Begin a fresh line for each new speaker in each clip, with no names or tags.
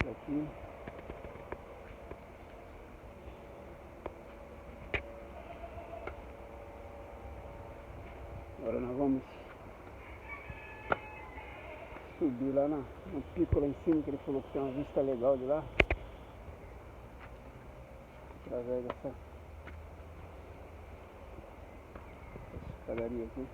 Aqui. Agora nós vamos subir lá no pico lá em cima, que ele falou que tem uma vista legal de lá. Através dessa escadaria aqui.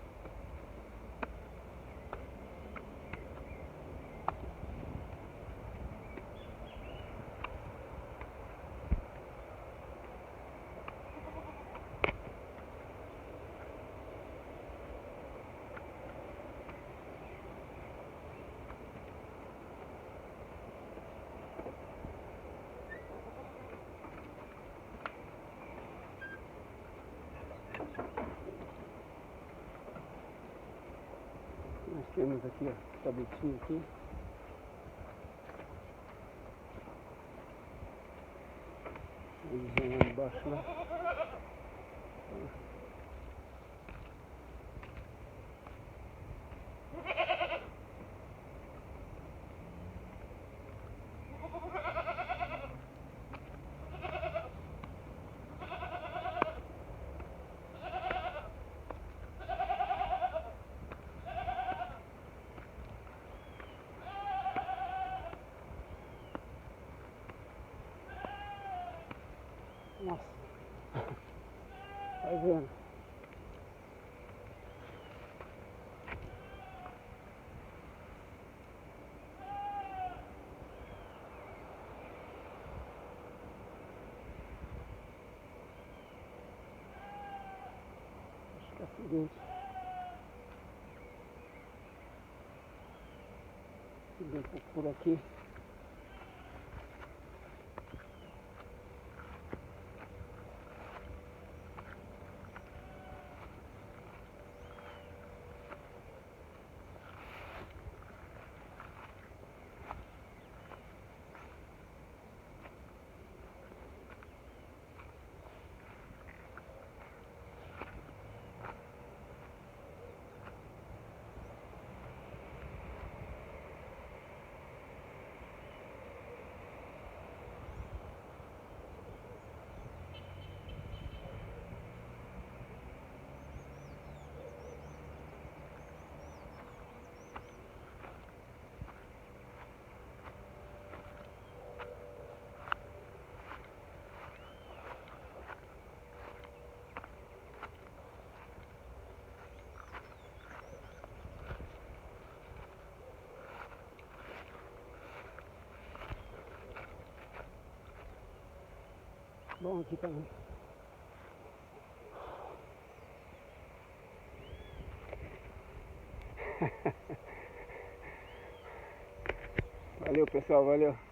Nós temos aqui, ó, tabetinho aqui. Eles vão lá embaixo lá. Nossa, vai vendo. Acho que é o seguinte. Subir um pouco por aqui. Bom aqui também. Valeu, pessoal, valeu.